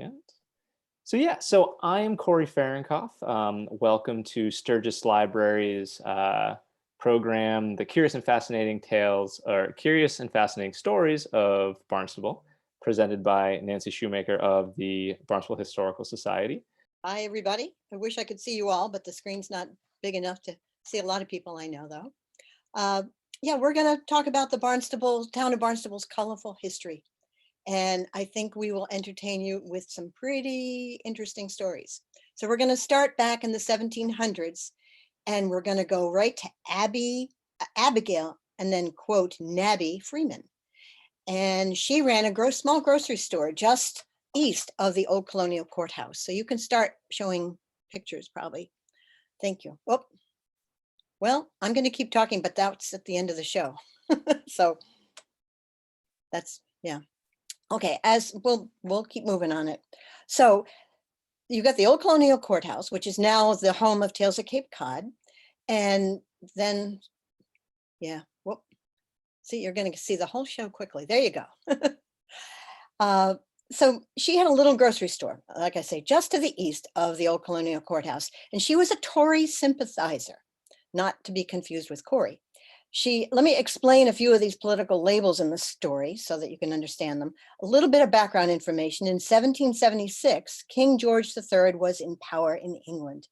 second. So I am Corey Fahrenkopf. Welcome to Sturgis Library's program, The Curious and Fascinating Tales, or Curious and Fascinating Stories of Barnstable, presented by Nancy Shoemaker of the Barnstable Historical Society. Hi, everybody. I wish I could see you all, but the screen's not big enough to see a lot of people I know, though. Yeah, we're going to talk about the town of Barnstable's colorful history. And I think we will entertain you with some pretty interesting stories. So we're going to start back in the 1700s, and we're going to go right to Abigail, and then quote, Nabby Freeman. And she ran a small grocery store just east of the old colonial courthouse. So you can start showing pictures probably. Thank you. Oh, well, I'm going to keep talking, but that's at the end of the show. So that's, yeah. Okay, as we'll keep moving on it. So you got the old colonial courthouse, which is now the home of Tales of Cape Cod. And then, yeah, whoop. See, you're going to see the whole show quickly. There you go. So she had a little grocery store, like I say, just to the east of the old colonial courthouse. And she was a Tory sympathizer, not to be confused with Corey. Let me explain a few of these political labels in the story so that you can understand them. A little bit of background information. In 1776, King George III was in power in England.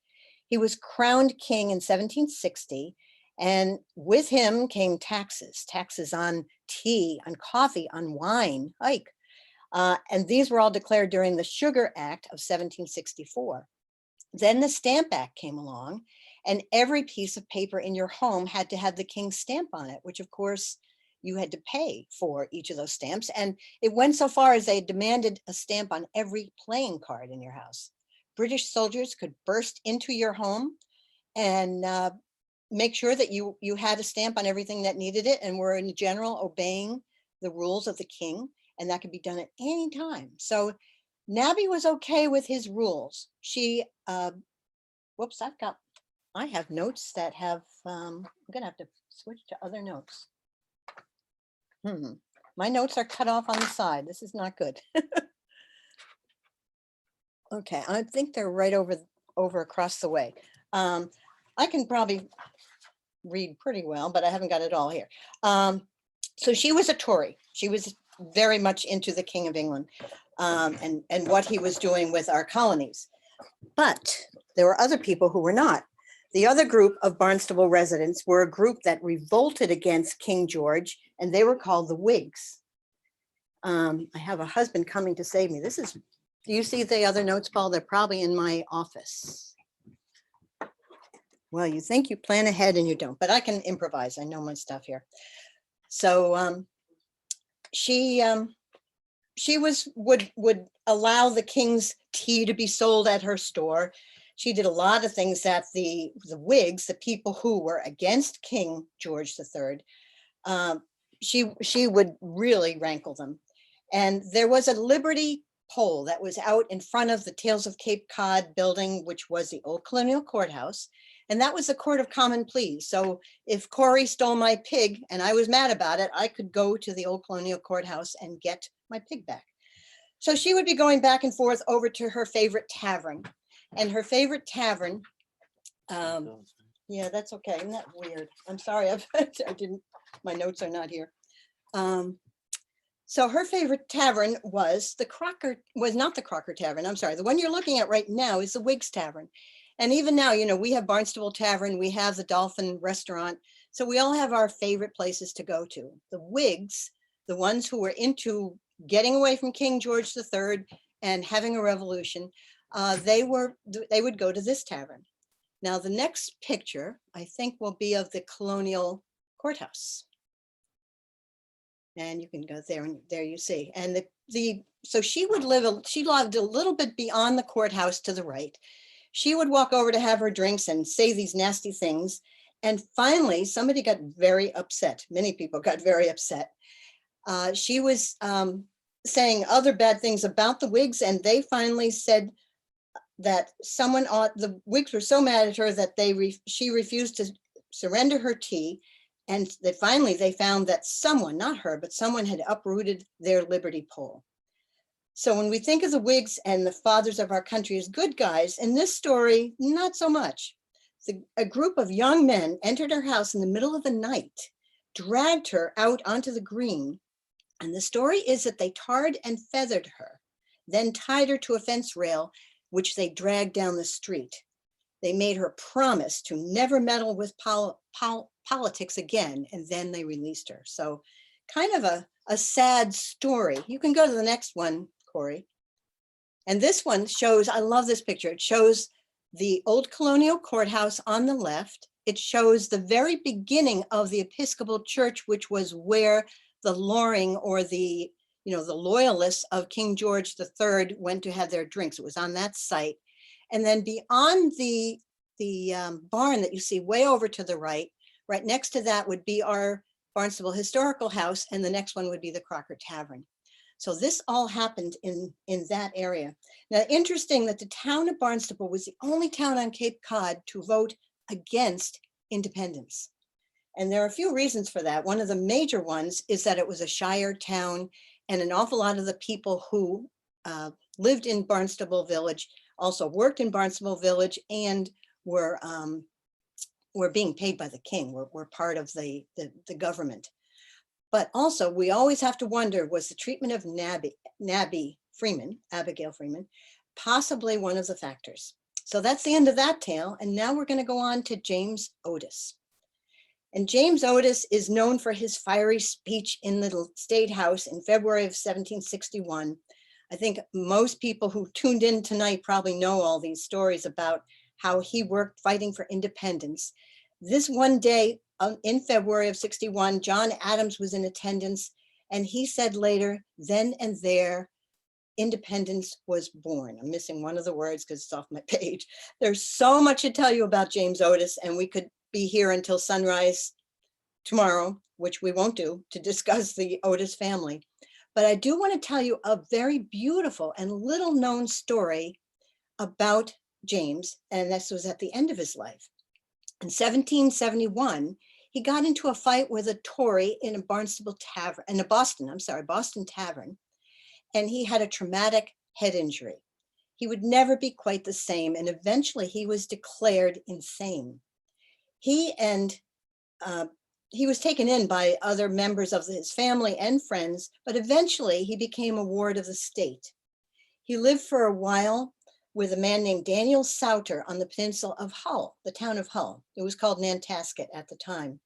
He was crowned king in 1760, and with him came taxes on tea, on coffee, on wine, and these were all declared during the Sugar Act of 1764. Then the Stamp Act came along, and every piece of paper in your home had to have the king's stamp on it, which of course you had to pay for each of those stamps. And it went so far as they demanded a stamp on every playing card in your house. British soldiers could burst into your home and make sure that you had a stamp on everything that needed it and were in general obeying the rules of the king. And that could be done at any time. So Nabby was okay with his rules. She, whoops, I have notes that have, I'm gonna have to switch to other notes. My notes are cut off on the side. This is not good. Okay, I think they're right over across the way. I can probably read pretty well, but I haven't got it all here. So she was a Tory. She was very much into the King of England and what he was doing with our colonies. But there were other people who were not. The other group of Barnstable residents were a group that revolted against King George, and they were called the Whigs. I have a husband coming to save me. Do you see the other notes, Paul? They're probably in my office. Well, you think you plan ahead and you don't, but I can improvise. I know my stuff here. So she would allow the king's tea to be sold at her store. She did a lot of things that the Whigs, the people who were against King George III, she would really rankle them. And there was a Liberty pole that was out in front of the Tales of Cape Cod building, which was the old colonial courthouse. And that was the Court of Common Pleas. So if Corey stole my pig and I was mad about it, I could go to the old colonial courthouse and get my pig back. So she would be going back and forth over to her favorite tavern. And her favorite tavern, yeah, that's okay. Isn't that weird? I'm sorry, my notes are not here. So her favorite tavern was not the Crocker Tavern. I'm sorry. The one you're looking at right now is the Whigs Tavern. And even now, we have Barnstable Tavern, we have the Dolphin Restaurant. So we all have our favorite places to go to. The Whigs, the ones who were into getting away from King George III and having a revolution, they would go to this tavern. Now, the next picture, I think, will be of the colonial courthouse. And you can go there, and there you see. And so she lived a little bit beyond the courthouse to the right. She would walk over to have her drinks and say these nasty things. And finally, somebody got very upset. Many people got very upset. She was saying other bad things about the Whigs, and they finally said that the Whigs were so mad at her that she refused to surrender her tea. And that finally they found that someone, not her, but someone had uprooted their Liberty pole. So when we think of the Whigs and the fathers of our country as good guys, in this story, not so much. A group of young men entered her house in the middle of the night, dragged her out onto the green, and the story is that they tarred and feathered her, then tied her to a fence rail, which they dragged down the street. They made her promise to never meddle with politics again, and then they released her. So kind of a sad story. You can go to the next one, Corey. And this one shows, I love this picture. It shows the old colonial courthouse on the left. It shows the very beginning of the Episcopal Church, which was where the Loring or the loyalists of King George III went to have their drinks. It was on that site. And then beyond the barn that you see way over to the right next to that would be our Barnstable Historical House, and the next one would be the Crocker Tavern. So this all happened in that area. Now, interesting that the town of Barnstable was the only town on Cape Cod to vote against independence. And there are a few reasons for that. One of the major ones is that it was a shire town, and an awful lot of the people who lived in Barnstable Village also worked in Barnstable Village and were being paid by the king, were part of the government. But also, we always have to wonder, was the treatment of Abigail Freeman, possibly one of the factors? So that's the end of that tale. And now we're going to go on to James Otis. And James Otis is known for his fiery speech in the State House in February of 1761. I think most people who tuned in tonight probably know all these stories about how he worked fighting for independence. This one day in February of 61, John Adams was in attendance, and he said later, then and there, independence was born. I'm missing one of the words because it's off my page. There's so much to tell you about James Otis, and we could be here until sunrise tomorrow, which we won't do, to discuss the Otis family. But I do want to tell you a very beautiful and little known story about James, and this was at the end of his life. In 1771, he got into a fight with a Tory in a Boston tavern, and he had a traumatic head injury. He would never be quite the same, and eventually he was declared insane. He was taken in by other members of his family and friends, but eventually he became a ward of the state. He lived for a while with a man named Daniel Souter on the peninsula of Hull, the town of Hull. It was called Nantasket at the time.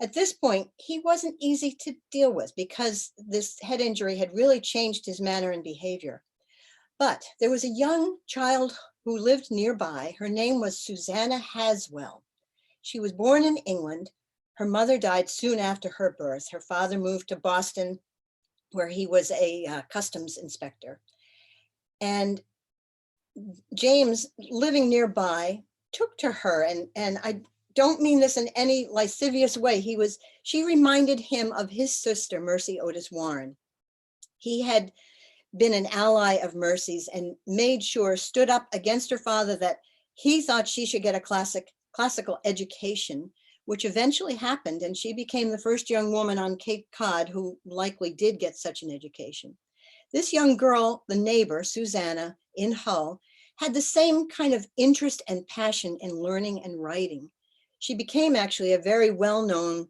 At this point, he wasn't easy to deal with because this head injury had really changed his manner and behavior. But there was a young child who lived nearby. Her name was Susanna Haswell. She was born in England. Her mother died soon after her birth. Her father moved to Boston, where he was a customs inspector. And James, living nearby, took to her, and I don't mean this in any lascivious way. She reminded him of his sister, Mercy Otis Warren. He had been an ally of Mercy's and made sure, stood up against her father, that he thought she should get a classical education, which eventually happened, and she became the first young woman on Cape Cod who likely did get such an education. This young girl, the neighbor, Susanna, in Hull, had the same kind of interest and passion in learning and writing. She became actually a very well-known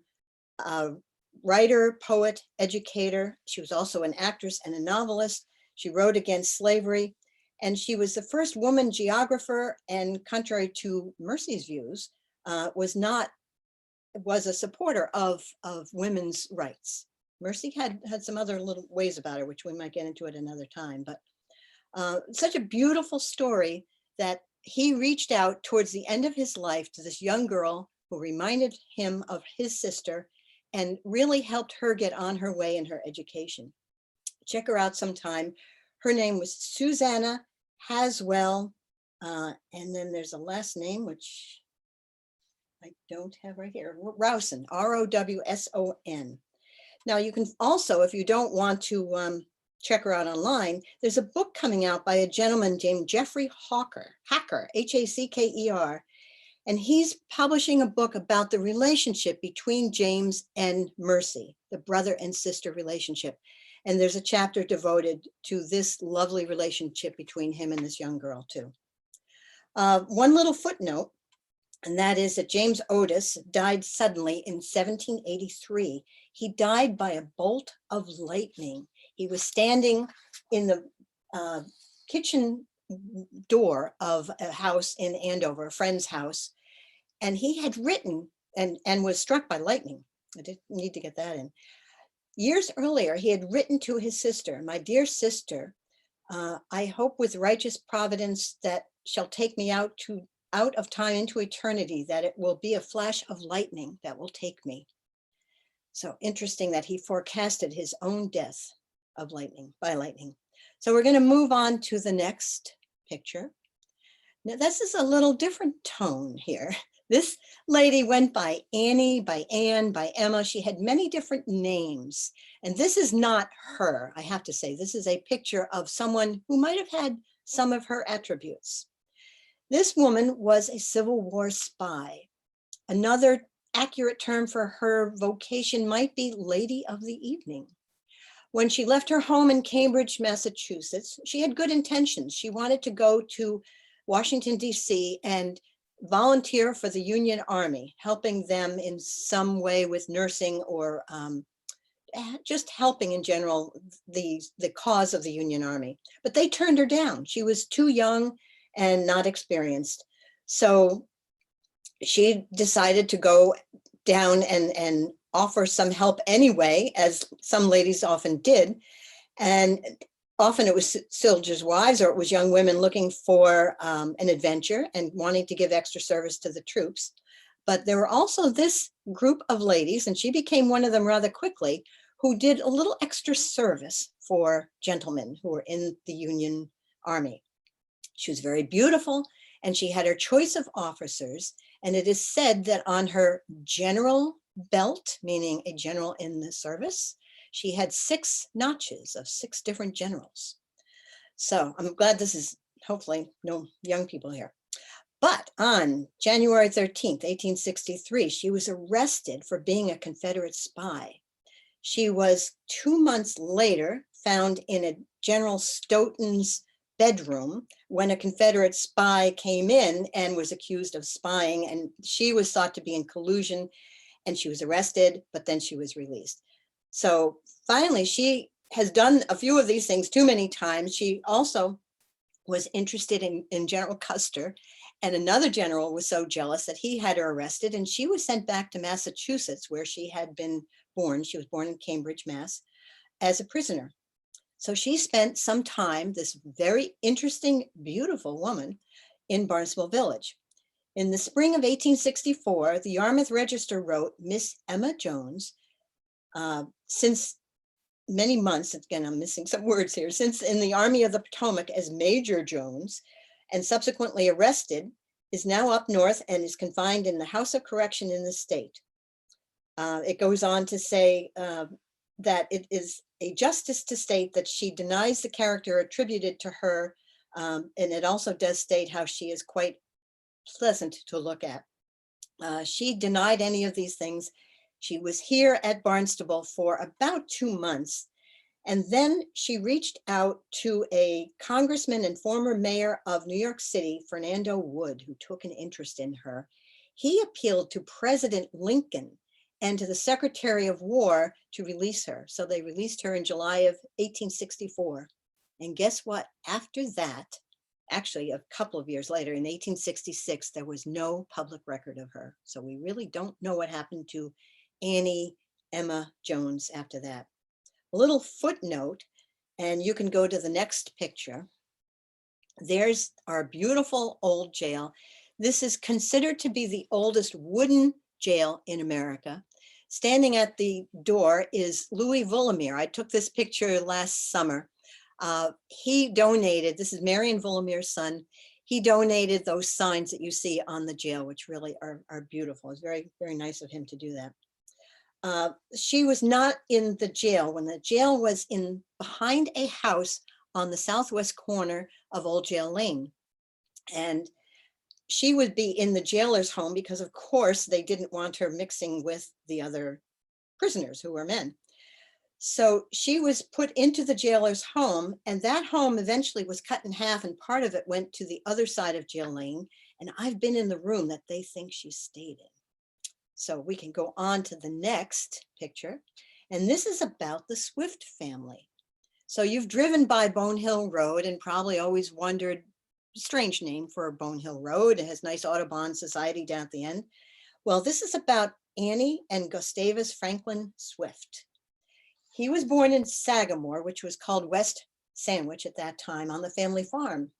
writer, poet, educator. She was also an actress and a novelist. She wrote against slavery, and she was the first woman geographer, and contrary to Mercy's views, was a supporter of women's rights. Mercy had some other little ways about her, which we might get into at another time, but such a beautiful story that he reached out towards the end of his life to this young girl who reminded him of his sister and really helped her get on her way in her education. Check her out sometime. Her name was Susanna Haswell, and then there's a last name, which I don't have right here, Rowson, Rowson. Now you can also, if you don't want to check her out online, there's a book coming out by a gentleman named Jeffrey Hacker, Hacker, and he's publishing a book about the relationship between James and Mercy, the brother and sister relationship. And there's a chapter devoted to this lovely relationship between him and this young girl too. One little footnote, and that is that James Otis died suddenly in 1783. He died by a bolt of lightning. He was standing in the kitchen door of a house in Andover, a friend's house, and he had written and was struck by lightning. I didn't need to get that in. Years earlier, he had written to his sister, "My dear sister, I hope with righteous providence that shall take me out of time into eternity, that it will be a flash of lightning that will take me." So interesting that he forecasted his own death of lightning, by lightning. So we're going to move on to the next picture. Now this is a little different tone here. This lady went by Annie, by Anne, by Emma. She had many different names. And this is not her, I have to say. This is a picture of someone who might have had some of her attributes. This woman was a Civil War spy. Another accurate term for her vocation might be Lady of the Evening. When she left her home in Cambridge, Massachusetts, she had good intentions. She wanted to go to Washington, D.C. and volunteer for the Union Army, helping them in some way with nursing or just helping in general the cause of the Union Army. But they turned her down. She was too young and not experienced. So she decided to go down and offer some help anyway, as some ladies often did. And often it was soldiers' wives, or it was young women looking for an adventure and wanting to give extra service to the troops. But there were also this group of ladies, and she became one of them rather quickly, who did a little extra service for gentlemen who were in the Union Army. She was very beautiful, and she had her choice of officers. And it is said that on her general belt, meaning a general in the service, she had 6 notches of 6 different generals. So I'm glad this is hopefully no young people here. But on January 13th, 1863, she was arrested for being a Confederate spy. She was 2 months later found in a General Stoughton's bedroom when a Confederate spy came in and was accused of spying, and she was thought to be in collusion, and she was arrested, but then she was released. So finally, she has done a few of these things too many times. She also was interested in General Custer, and another general was so jealous that he had her arrested, and she was sent back to Massachusetts, where she had been born. She was born in Cambridge, Mass, as a prisoner. So she spent some time, this very interesting, beautiful woman, in Barnstable Village. In the spring of 1864, the Yarmouth Register wrote, "Miss Emma Jones, since many months," again, I'm missing some words here, "since in the Army of the Potomac as Major Jones and subsequently arrested, is now up north and is confined in the House of Correction in the state." It goes on to say that it is a justice to state that she denies the character attributed to her, and it also does state how she is quite pleasant to look at. She denied any of these things. She was here at Barnstable for about 2 months, and then she reached out to a congressman and former mayor of New York City, Fernando Wood, who took an interest in her. He appealed to President Lincoln and to the Secretary of War to release her. So they released her in July of 1864. And guess what? After that, actually a couple of years later, in 1866, there was no public record of her. So we really don't know what happened to Annie Emma Jones after that. A little footnote, and you can go to the next picture. There's our beautiful old jail. This is considered to be the oldest wooden jail in America. Standing at the door is Louis Vullimer. I took this picture last summer. He donated, this is Marion Vullimer's son, he donated those signs that you see on the jail, which really are beautiful. It's very, very nice of him to do that. She was not in the jail when the jail was in behind a house on the southwest corner of Old Jail Lane. And she would be in the jailer's home because, of course, they didn't want her mixing with the other prisoners who were men. So she was put into the jailer's home, and that home eventually was cut in half, and part of it went to the other side of Jail Lane. And I've been in the room that they think she stayed in. So we can go on to the next picture. And this is about the Swift family. So you've driven by Bone Hill Road and probably always wondered, strange name for Bone Hill Road. It has nice Audubon Society down at the end. Well, this is about Annie and Gustavus Franklin Swift. He was born in Sagamore, which was called West Sandwich at that time, on the family farm.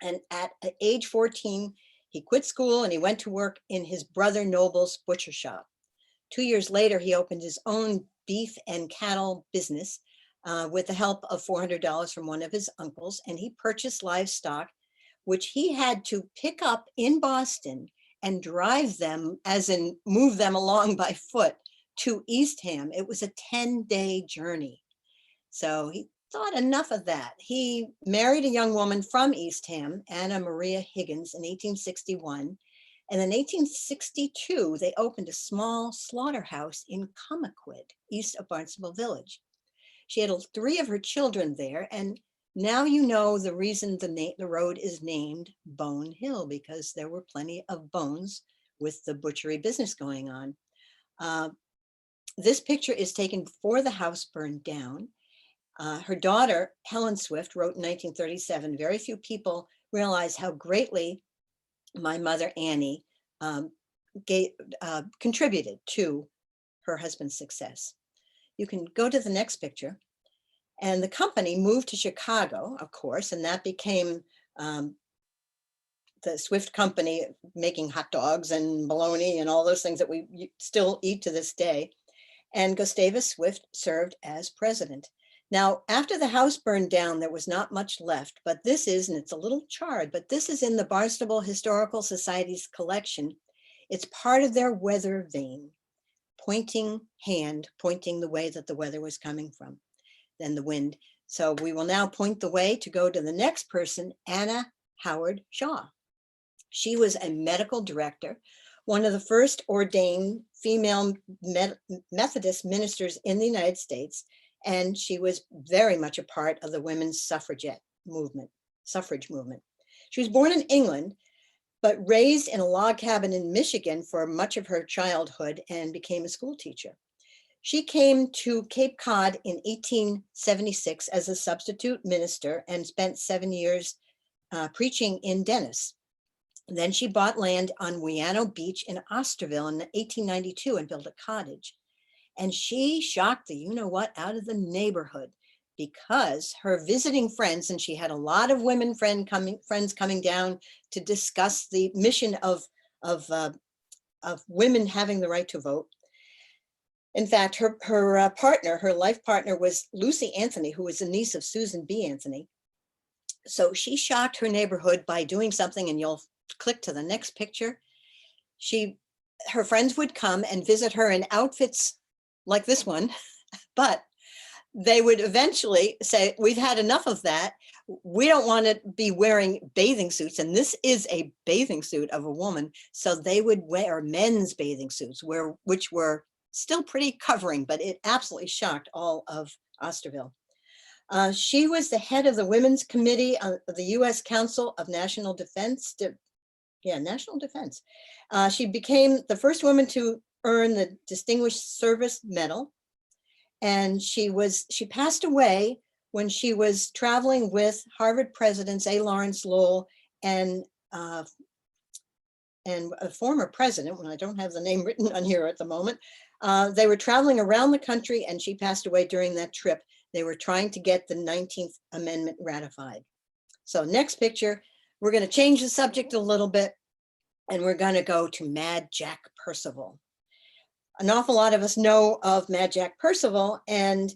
And at age 14, he quit school and he went to work in his brother Noble's butcher shop. 2 years later, he opened his own beef and cattle business with the help of $400 from one of his uncles, and he purchased livestock, which he had to pick up in Boston and drive them, as in move them along by foot, to Eastham. It was a 10-day journey. So he thought enough of that. He married a young woman from Eastham, Anna Maria Higgins, in 1861. And in 1862, they opened a small slaughterhouse in Comaquid, east of Barnstable Village. She had 3 of her children there, and now you know the reason the road is named Bone Hill, because there were plenty of bones with the butchery business going on. This picture is taken before the house burned down. Her daughter, Helen Swift, wrote in 1937, "Very few people realize how greatly my mother, Annie, contributed to her husband's success." You can go to the next picture. And the company moved to Chicago, of course, and that became the Swift Company, making hot dogs and bologna and all those things that we still eat to this day. And Gustavus Swift served as president. Now, after the house burned down, there was not much left, but this is, and it's a little charred, but this is in the Barnstable Historical Society's collection. It's part of their weather vane, pointing the way that the weather was coming from, then the wind. So we will now point the way to go to the next person, Anna Howard Shaw. She was a medical director, one of the first ordained female Methodist ministers in the United States, and she was very much a part of the women's suffrage movement. She was born in England, but raised in a log cabin in Michigan for much of her childhood and became a school teacher. She came to Cape Cod in 1876 as a substitute minister and spent 7 years preaching in Dennis. Then she bought land on Weano Beach in Osterville in 1892 and built a cottage. And she shocked the you-know-what out of the neighborhood, because her visiting friends, and she had a lot of women friends coming down to discuss the mission of women having the right to vote. In fact, her life partner was Lucy Anthony, who was a niece of Susan B. Anthony. So she shocked her neighborhood by doing something, and you'll click to the next picture. Her friends would come and visit her in outfits like this one, but they would eventually say, "We've had enough of that. We don't want to be wearing bathing suits." And this is a bathing suit of a woman. So they would wear men's bathing suits, which were still pretty covering, but it absolutely shocked all of Osterville. She was the head of the Women's Committee of the U.S. Council of National Defense. National Defense. She became the first woman to earn the Distinguished Service Medal. And she passed away when she was traveling with Harvard presidents A. Lawrence Lowell and a former president, when I don't have the name written on here at the moment. They were traveling around the country, and she passed away during that trip. They were trying to get the 19th Amendment ratified. So next picture, we're going to change the subject a little bit, and we're going to go to Mad Jack Percival. An awful lot of us know of Mad Jack Percival and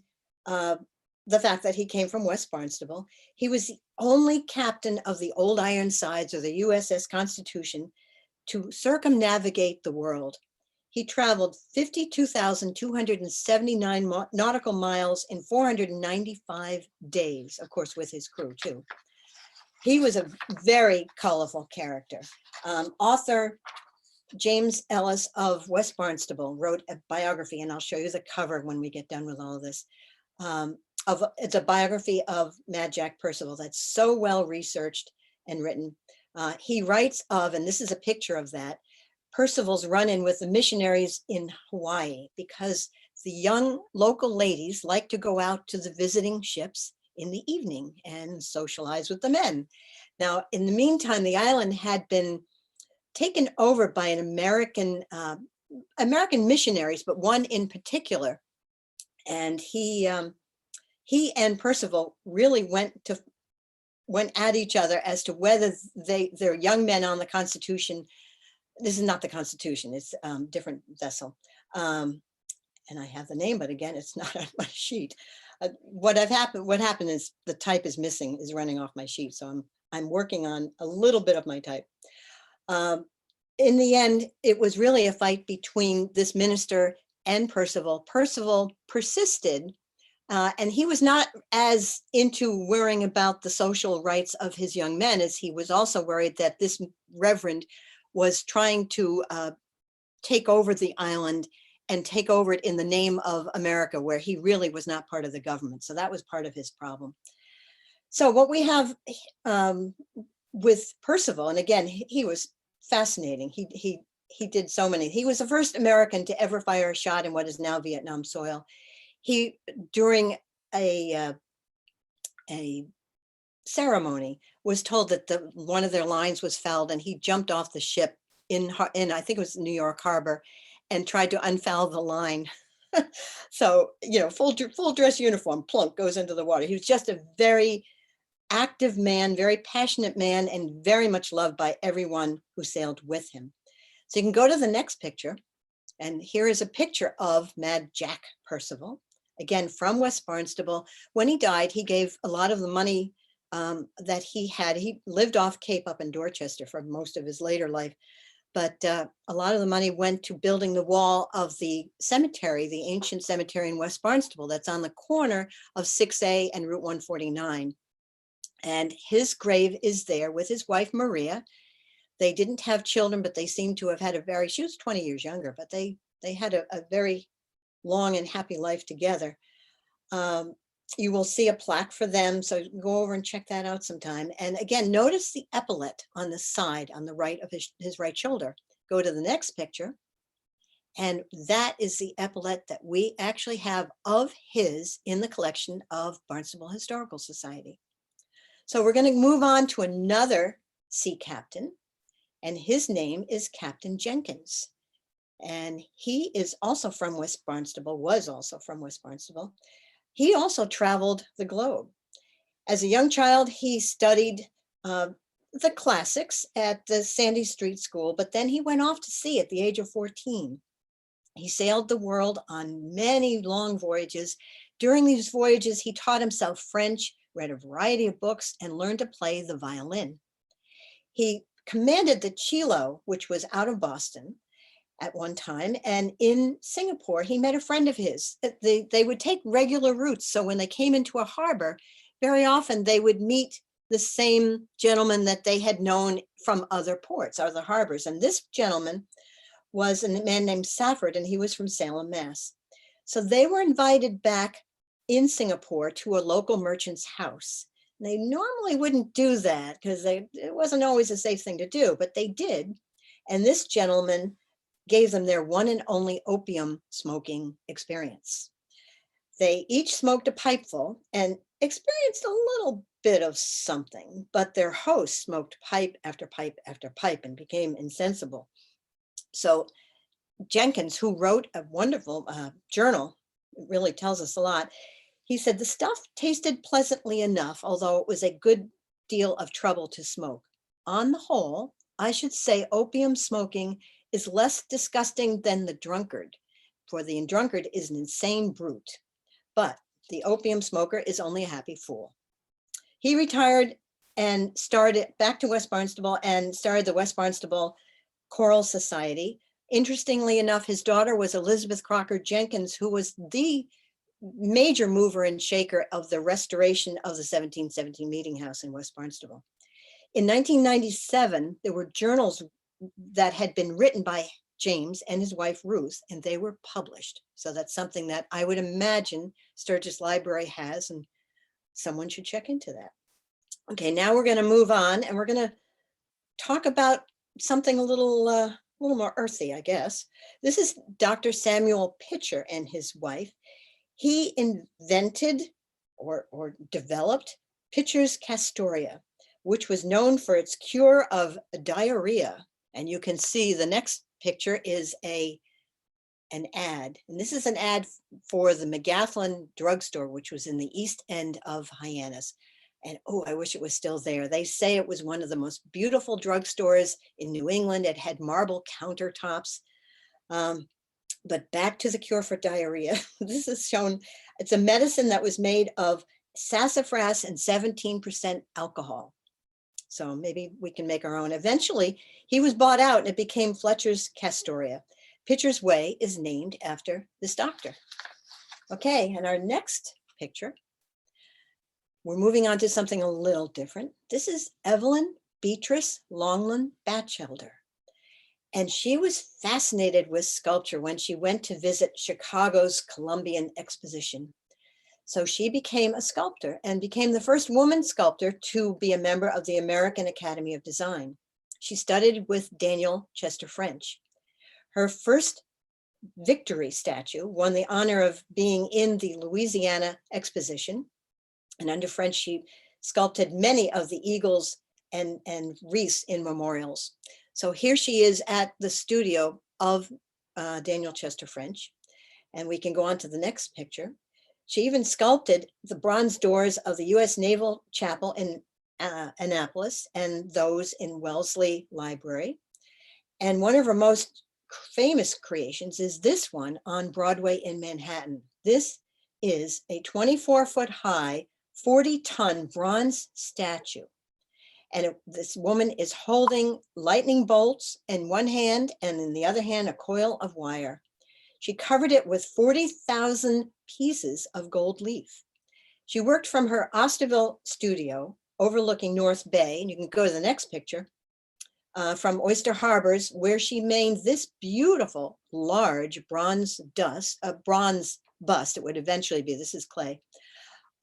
the fact that he came from West Barnstable. He was the only captain of the Old Ironsides, or the USS Constitution, to circumnavigate the world. He traveled 52,279 nautical miles in 495 days, of course, with his crew too. He was a very colorful character. Author James Ellis of West Barnstable wrote a biography, and I'll show you the cover when we get done with all of this. It's a biography of Mad Jack Percival that's so well researched and written. He writes of, and this is a picture of that, Percival's run-in with the missionaries in Hawaii, because the young local ladies like to go out to the visiting ships in the evening and socialize with the men. Now, in the meantime, the island had been taken over by an American missionaries, but one in particular. And he and Percival really went at each other as to whether they're young men on the Constitution. This is not the Constitution, it's different vessel. And I have the name, but again, it's not on my sheet. What happened is the type is missing, is running off my sheet. So I'm working on a little bit of my type. In the end, it was really a fight between this minister and Percival. Percival persisted, and he was not as into worrying about the social rights of his young men as he was also worried that this reverend was trying to take over the island and take over it in the name of America, where he really was not part of the government. So that was part of his problem. So what we have with Percival, and again, he was fascinating. He did so many. He was the first American to ever fire a shot in what is now Vietnam soil. He, during a ceremony, was told that one of their lines was fouled, and he jumped off the ship in I think it was New York Harbor, and tried to unfoul the line. So, full dress uniform, plunk, goes into the water. He was just a very active man, very passionate man, and very much loved by everyone who sailed with him. So you can go to the next picture, and here is a picture of Mad Jack Percival, again from West Barnstable. When he died, he gave a lot of the money that he had. He lived off Cape up in Dorchester for most of his later life, but a lot of the money went to building the wall of the cemetery, the ancient cemetery in West Barnstable that's on the corner of 6A and Route 149. And his grave is there with his wife, Maria. They didn't have children, but they seem to have had she was 20 years younger, but they had a very long and happy life together. You will see a plaque for them, so go over and check that out sometime. And again, notice the epaulette on the side, on the right of his right shoulder. Go to the next picture, and that is the epaulette that we actually have of his in the collection of Barnstable Historical Society. So we're going to move on to another sea captain, and his name is Captain Jenkins. And he is also from West Barnstable, was also from West Barnstable. He also traveled the globe. As a young child, he studied the classics at the Sandy Street School, but then he went off to sea at the age of 14. He sailed the world on many long voyages. During these voyages, he taught himself French, read a variety of books, and learned to play the violin. He commanded the Chilo, which was out of Boston at one time, and in Singapore, he met a friend of his. They would take regular routes, so when they came into a harbor, very often they would meet the same gentleman that they had known from other ports, other harbors, and this gentleman was a man named Safford, and he was from Salem, Mass. So they were invited back in Singapore to a local merchant's house. And they normally wouldn't do that because it wasn't always a safe thing to do, but they did. And this gentleman gave them their one and only opium smoking experience. They each smoked a pipeful and experienced a little bit of something, but their host smoked pipe after pipe after pipe and became insensible. So Jenkins, who wrote a wonderful journal, it really tells us a lot. He said, the stuff tasted pleasantly enough, although it was a good deal of trouble to smoke. On the whole, I should say opium smoking is less disgusting than the drunkard, for the drunkard is an insane brute, but the opium smoker is only a happy fool. He retired and started back to West Barnstable and started the West Barnstable Choral Society. Interestingly enough, his daughter was Elizabeth Crocker Jenkins, who was the major mover and shaker of the restoration of the 1717 Meeting House in West Barnstable. In 1997, there were journals that had been written by James and his wife Ruth, and they were published. So that's something that I would imagine Sturgis Library has, and someone should check into that. Okay, now we're going to move on, and we're going to talk about something a little more earthy, I guess. This is Dr. Samuel Pitcher and his wife. He invented or developed Pitcher's Castoria, which was known for its cure of diarrhea. And you can see the next picture is an ad. And this is an ad for the McGathlin drugstore, which was in the East End of Hyannis. And oh, I wish it was still there. They say it was one of the most beautiful drugstores in New England. It had marble countertops. But back to the cure for diarrhea. This is shown, it's a medicine that was made of sassafras and 17% alcohol. So maybe we can make our own. Eventually, he was bought out and it became Fletcher's Castoria. Pitcher's Way is named after this doctor. Okay, and our next picture, we're moving on to something a little different. This is Evelyn Beatrice Longland Batchelder. And she was fascinated with sculpture when she went to visit Chicago's Columbian Exposition. So she became a sculptor and became the first woman sculptor to be a member of the American Academy of Design. She studied with Daniel Chester French. Her first victory statue won the honor of being in the Louisiana Exposition. And under French, she sculpted many of the eagles and wreaths in memorials. So here she is at the studio of Daniel Chester French. And we can go on to the next picture. She even sculpted the bronze doors of the U.S. Naval Chapel in Annapolis and those in Wellesley Library. And one of her most famous creations is this one on Broadway in Manhattan. This is a 24-foot high, 40-ton bronze statue. And this woman is holding lightning bolts in one hand and in the other hand, a coil of wire. She covered it with 40,000 pieces of gold leaf. She worked from her Osterville studio overlooking North Bay, and you can go to the next picture, from Oyster Harbors, where she made this beautiful, large bronze bust, it would eventually be, this is clay,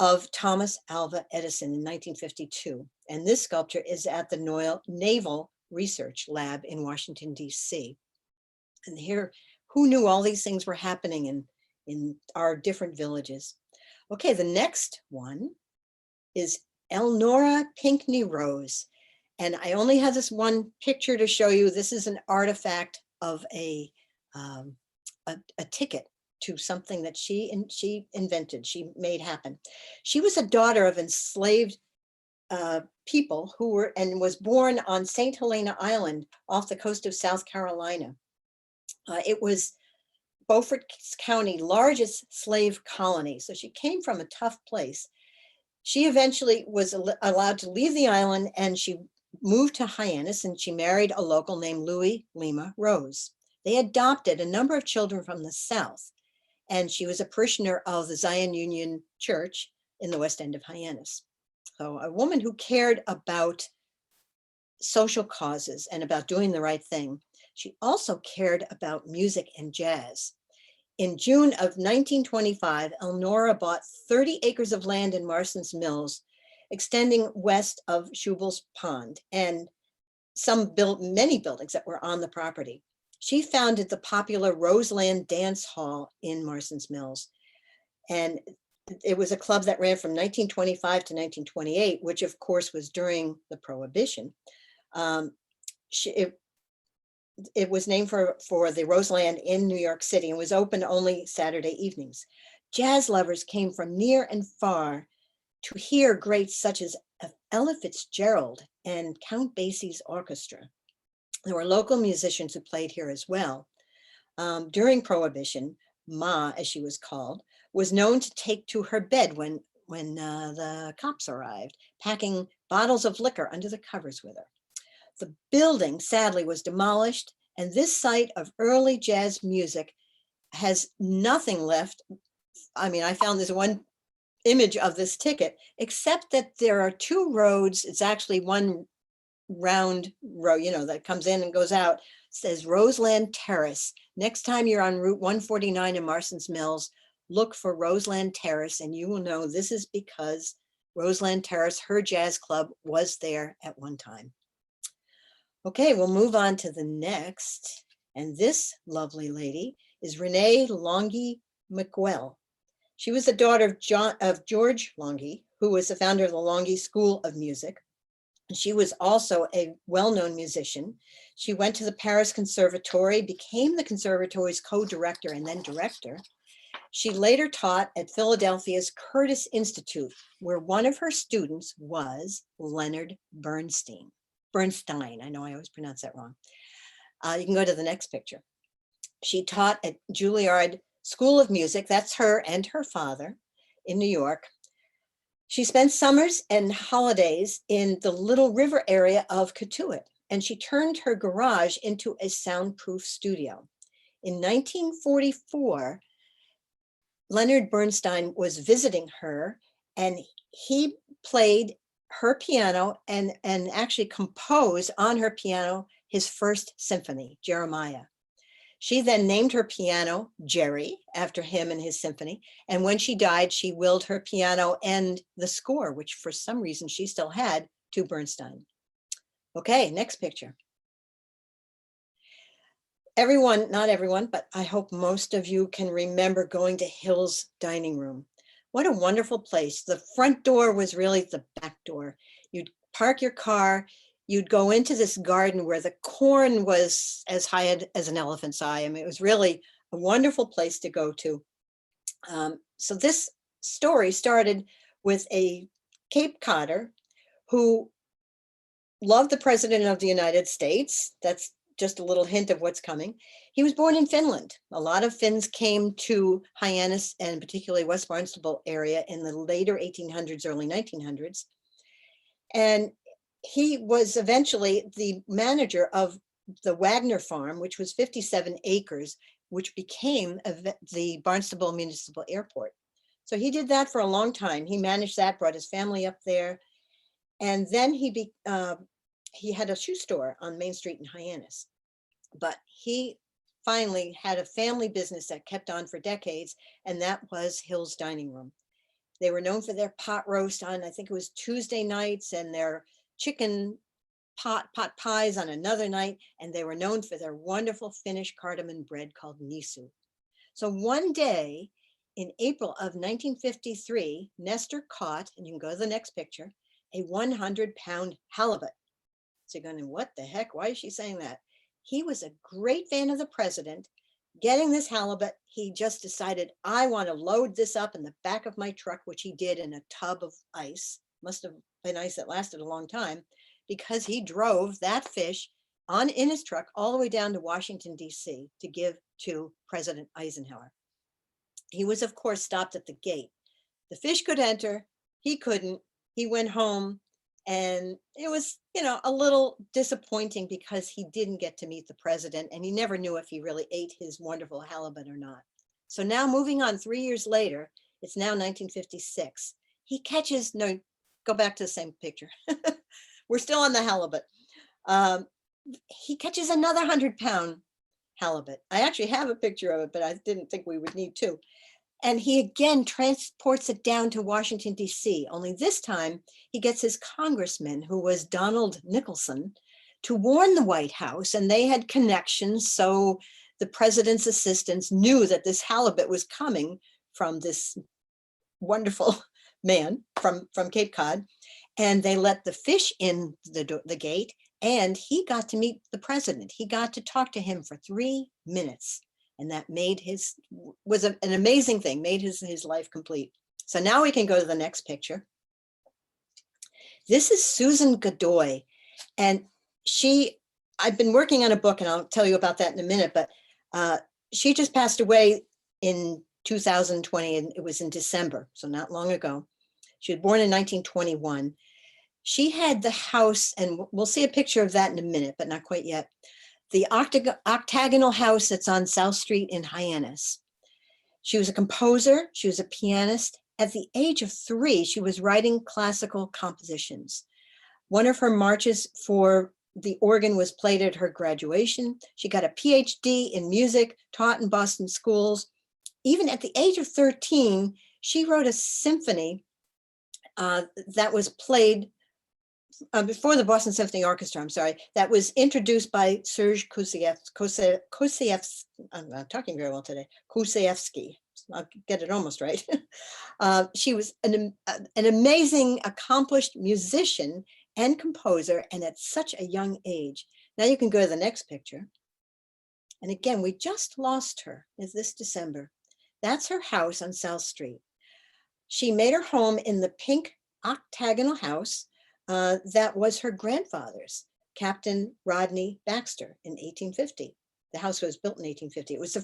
of Thomas Alva Edison in 1952. And this sculpture is at the Naval Research Lab in Washington, D.C. And here, who knew all these things were happening in our different villages? Okay, the next one is Elnora Pinckney Rose. And I only have this one picture to show you. This is an artifact of a ticket to something that she invented, she made happen. She was a daughter of enslaved people who were, and was born on St. Helena Island off the coast of South Carolina. It was Beaufort County largest slave colony. So she came from a tough place. She eventually was allowed to leave the island, and she moved to Hyannis, and she married a local named Louis Lima Rose. They adopted a number of children from the South, and she was a parishioner of the Zion Union Church in the West End of Hyannis. So a woman who cared about social causes and about doing the right thing. She also cared about music and jazz. In June of 1925, Elnora bought 30 acres of land in Marston's Mills, extending west of Schubel's Pond, and many buildings that were on the property. She founded the popular Roseland Dance Hall in Marston's Mills. And it was a club that ran from 1925 to 1928, which of course was during the Prohibition. It was named for the Roseland in New York City and was open only Saturday evenings. Jazz lovers came from near and far to hear greats such as Ella Fitzgerald and Count Basie's orchestra. There were local musicians who played here as well. During Prohibition, Ma, as she was called, was known to take to her bed when the cops arrived, packing bottles of liquor under the covers with her. The building, sadly, was demolished, and this site of early jazz music has nothing left. I mean, I found this one image of this ticket, except that there are two roads. It's actually one round row, that comes in and goes out, says Roseland Terrace. Next time you're on Route 149 in Marston's Mills, look for Roseland Terrace, and you will know this is because Roseland Terrace, her jazz club, was there at one time. Okay, we'll move on to the next. And this lovely lady is Renee Longy McWell. She was the daughter of George Longy, who was the founder of the Longy School of Music. She was also a well-known musician. She went to the Paris Conservatory, became the conservatory's co-director and then director. She later taught at Philadelphia's Curtis Institute, where one of her students was Leonard Bernstein. I know I always pronounce that wrong. You can go to the next picture. She taught at Juilliard School of Music, that's her and her father, in New York. She spent summers and holidays in the Little River area of Cotuit, and she turned her garage into a soundproof studio. In 1944, Leonard Bernstein was visiting her, and he played her piano and actually composed on her piano his first symphony, Jeremiah. She then named her piano Jerry after him and his symphony. And when she died, she willed her piano and the score, which for some reason she still had, to Bernstein. Okay, next picture. Everyone, not everyone, but I hope most of you can remember going to Hill's dining room. What a wonderful place. The front door was really the back door. You'd park your car, you'd go into this garden where the corn was as high as an elephant's eye. I mean, it was really a wonderful place to go to. So this story started with a Cape Codder who loved the President of the United States. That's just a little hint of what's coming. He was born in Finland. A lot of Finns came to Hyannis and particularly West Barnstable area in the later 1800s, early 1900s. And he was eventually the manager of the Wagner Farm, which was 57 acres, which became the Barnstable Municipal Airport. So he did that for a long time. He managed that, brought his family up there. And then he had a shoe store on Main Street in Hyannis. But he finally had a family business that kept on for decades, and that was Hill's Dining Room. They were known for their pot roast on, I think it was Tuesday nights, and their chicken pot pies on another night, and they were known for their wonderful Finnish cardamom bread called nisu. So one day in April of 1953, Nestor caught, and you can go to the next picture, a 100-pound halibut. So you're going, what the heck? Why is she saying that? He was a great fan of the president. Getting this halibut, he just decided, I want to load this up in the back of my truck, which he did in a tub of ice. Must have been ice that lasted a long time, because he drove that fish in his truck all the way down to Washington, D.C. to give to President Eisenhower. He was, of course, stopped at the gate. The fish could enter, he couldn't. He went home, and it was, a little disappointing because he didn't get to meet the president, and he never knew if he really ate his wonderful halibut or not. So now moving on 3 years later, it's now 1956. He catches, no, go back to the same picture. We're still on the halibut. He catches another 100-pound halibut. I actually have a picture of it, but I didn't think we would need to. And he again transports it down to Washington, D.C. Only this time he gets his congressman, who was Donald Nicholson, to warn the White House, and they had connections. So the president's assistants knew that this halibut was coming from this wonderful man from Cape Cod. And they let the fish in the gate, and he got to meet the president. He got to talk to him for 3 minutes. And that was an amazing thing, made his life complete. So now we can go to the next picture. This is Susan Godoy. And I've been working on a book, and I'll tell you about that in a minute, but she just passed away in 2020, and it was in December, so not long ago. She was born in 1921. She had the house, and we'll see a picture of that in a minute, but not quite yet. The octagonal house that's on South Street in Hyannis. She was a composer. She was a pianist. At the age of 3, she was writing classical compositions. One of her marches for the organ was played at her graduation. She got a PhD in music, taught in Boston schools. Even at the age of 13, she wrote a symphony that was played before the Boston Symphony Orchestra, I'm sorry, that was introduced by Serge Kousseevsky. I'm not talking very well today, Kousseevsky. I'll get it almost right. She was an amazing, accomplished musician and composer, and at such a young age. Now you can go to the next picture. And again, we just lost her this December. That's her house on South Street. She made her home in the pink octagonal house that was her grandfather's, Captain Rodney Baxter, in 1850. The house was built in 1850. It was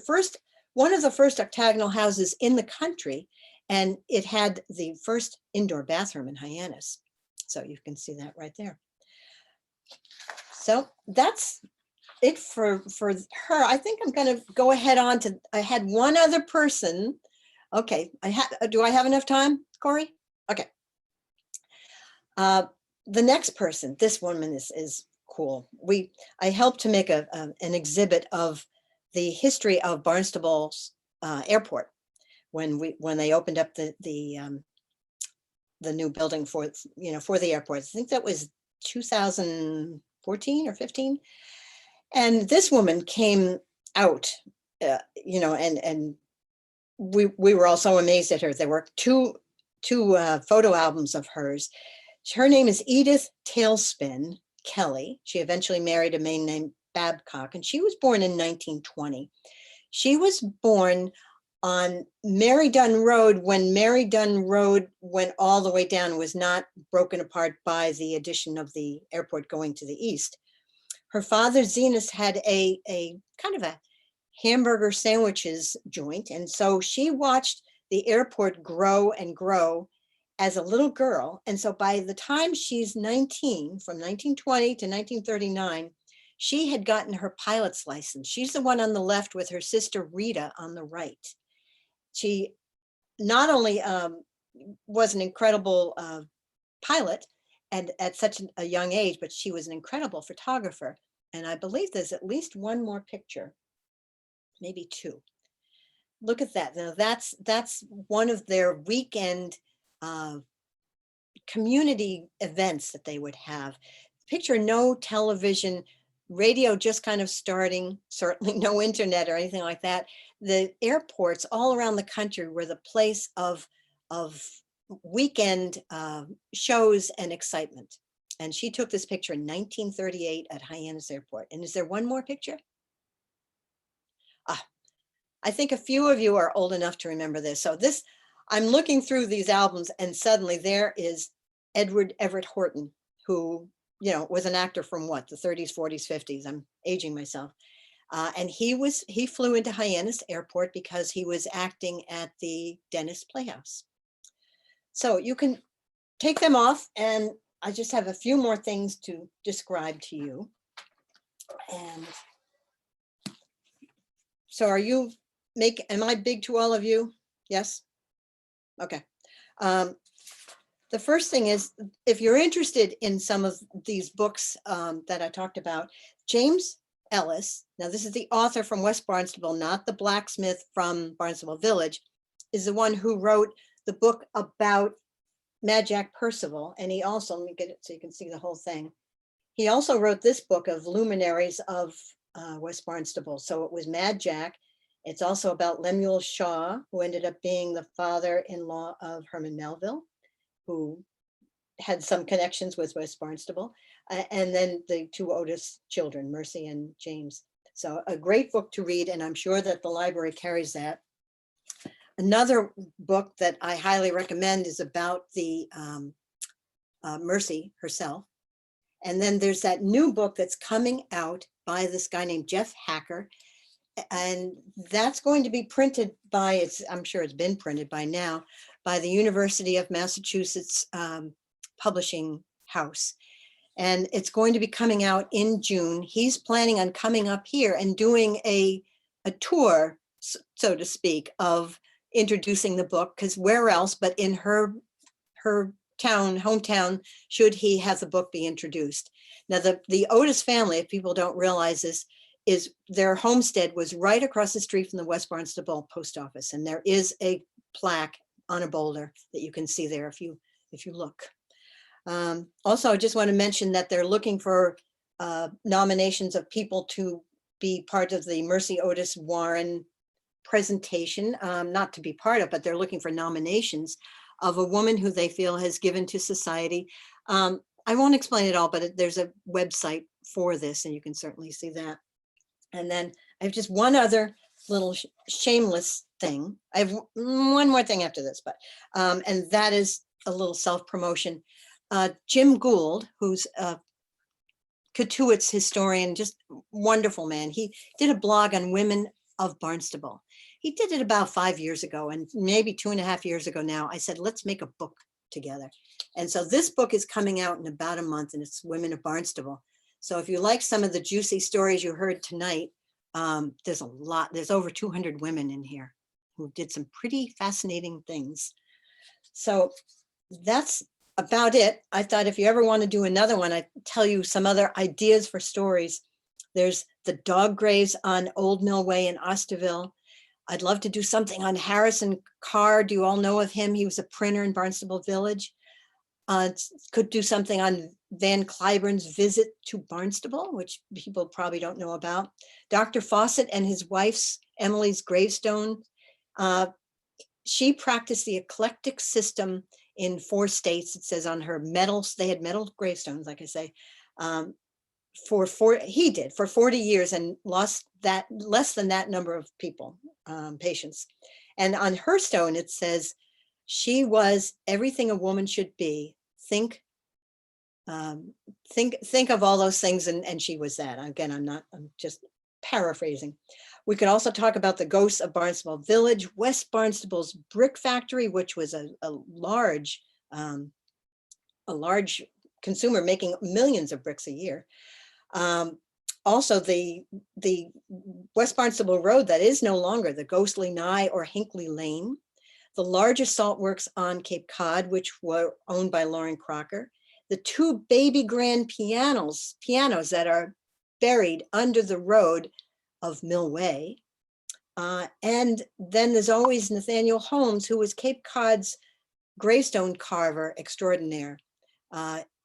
one of the first octagonal houses in the country, and it had the first indoor bathroom in Hyannis. So you can see that right there. So that's it for her. I think I'm going to go ahead on to, I had one other person. Okay, do I have enough time, Corey? Okay. The next person, this woman is cool. I helped to make an exhibit of the history of Barnstable's airport when they opened up the new building for the airport. I think that was 2014 or 15. And this woman came out, and we were all so amazed at her. There were two photo albums of hers. Her name is Edith Tailspin Kelly. She eventually married a man named Babcock, and she was born in 1920. She was born on Mary Dunn Road when Mary Dunn Road went all the way down, was not broken apart by the addition of the airport going to the east. Her father, Zenas, had a kind of a hamburger sandwiches joint, and so she watched the airport grow and grow as a little girl. And so by the time she's 19, from 1920 to 1939, she had gotten her pilot's license. She's the one on the left with her sister Rita on the right. She not only was an incredible pilot and at such a young age, but she was an incredible photographer. And I believe there's at least one more picture, maybe two. Look at that. Now that's one of their weekend community events that they would have. Picture no television, radio just kind of starting, certainly no internet or anything like that. The airports all around the country were the place of weekend shows and excitement. And she took this picture in 1938 at Hyannis Airport. And is there one more picture? I think a few of you are old enough to remember this. So I'm looking through these albums, and suddenly there is Edward Everett Horton, who, was an actor from what, the 30s, 40s, 50s. I'm aging myself. And he flew into Hyannis Airport because he was acting at the Dennis Playhouse. So you can take them off, and I just have a few more things to describe to you. And so am I big to all of you? Yes? Okay. The first thing is, if you're interested in some of these books that I talked about, James Ellis, now this is the author from West Barnstable, not the blacksmith from Barnstable Village, is the one who wrote the book about Mad Jack Percival. And he also, let me get it so you can see the whole thing. He also wrote this book of luminaries of West Barnstable. So it was Mad Jack. It's also about Lemuel Shaw, who ended up being the father-in-law of Herman Melville, who had some connections with West Barnstable, and then the two Otis children, Mercy and James. So a great book to read, and I'm sure that the library carries that. Another book that I highly recommend is about the Mercy herself. And then there's that new book that's coming out by this guy named Jeff Hacker. And that's going to be printed by, I'm sure it's been printed by now, by the University of Massachusetts Publishing House. And it's going to be coming out in June. He's planning on coming up here and doing a tour, so to speak, of introducing the book, because where else but in her hometown, should he have the book be introduced. Now, the Otis family, if people don't realize this, is their homestead was right across the street from the West Barnstable post office. And there is a plaque on a boulder that you can see there if you look. Also, I just want to mention that they're looking for nominations of people to be part of the Mercy Otis Warren presentation, not to be part of, but they're looking for nominations of a woman who they feel has given to society. I won't explain it all, but there's a website for this, and you can certainly see that. And then I have just one other little shameless thing. I have one more thing after this, but and that is a little self-promotion. Jim Gould, who's a Catuit's historian, just wonderful man. He did a blog on women of Barnstable. He did it about 5 years ago, and maybe 2.5 years ago now. I said, let's make a book together. And so this book is coming out in about a month, and it's Women of Barnstable. So if you like some of the juicy stories you heard tonight, there's a lot, there's over 200 women in here who did some pretty fascinating things. So that's about it. I thought if you ever want to do another one, I'd tell you some other ideas for stories. There's the dog graves on Old Mill Way in Osterville. I'd love to do something on Harrison Carr. Do you all know of him? He was a printer in Barnstable Village. Could do something on Van Cliburn's visit to Barnstable, which people probably don't know about. Dr. Fawcett and his wife's Emily's gravestone. She practiced the eclectic system in 4 states. It says on her medals, they had metal gravestones, like I say, for 40 years and lost that less than that number of people, patients. And on her stone, it says, she was everything a woman should be. Think of all those things, and she was that. Again, I'm just paraphrasing. We could also talk about the ghosts of Barnstable Village, West Barnstable's brick factory, which was a large consumer making millions of bricks a year. Also the West Barnstable Road that is no longer, the ghostly Nye or Hinkley Lane, the largest salt works on Cape Cod, which were owned by Lauren Crocker, the 2 baby grand pianos that are buried under the road of Mill Way. And then there's always Nathaniel Holmes, who was Cape Cod's gravestone carver extraordinaire.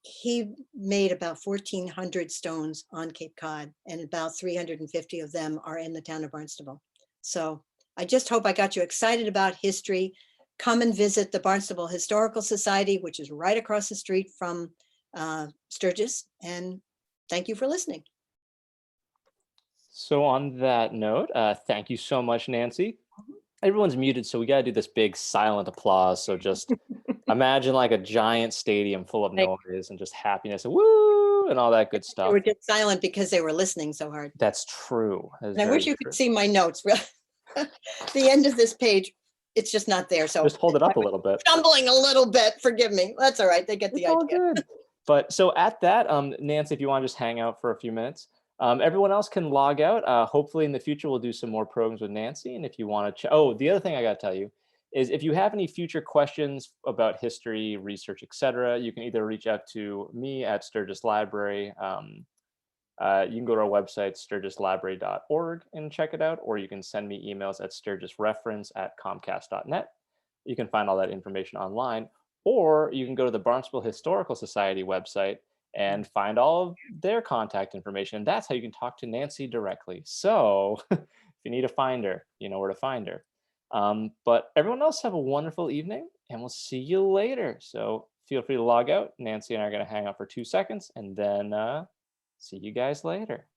He made about 1,400 stones on Cape Cod, and about 350 of them are in the town of Barnstable. So I just hope I got you excited about history. Come and visit the Barnstable Historical Society, which is right across the street from Sturgis. And thank you for listening. So on that note, thank you so much, Nancy. Everyone's muted, so we got to do this big silent applause. So just imagine like a giant stadium full of noise and just happiness and woo and all that good stuff. They were just silent because they were listening so hard. That's true. That I wish you could see my notes. The end of this page, it's just not there. So just hold it up a little bit. Stumbling a little bit. Forgive me. That's all right. They get the idea. All good. But so at that, Nancy, if you want to just hang out for a few minutes. Everyone else can log out. Hopefully in the future, we'll do some more programs with Nancy. And if you want to, the other thing I got to tell you is if you have any future questions about history, research, etc., you can either reach out to me at Sturgis Library. You can go to our website, sturgislibrary.org, and check it out, or you can send me emails at sturgisreference@comcast.net. You can find all that information online, or you can go to the Barnstable Historical Society website and find all of their contact information. That's how you can talk to Nancy directly. So if you need to find her, you know where to find her. But everyone else have a wonderful evening, and we'll see you later. So feel free to log out. Nancy and I are going to hang out for 2 seconds, and then see you guys later.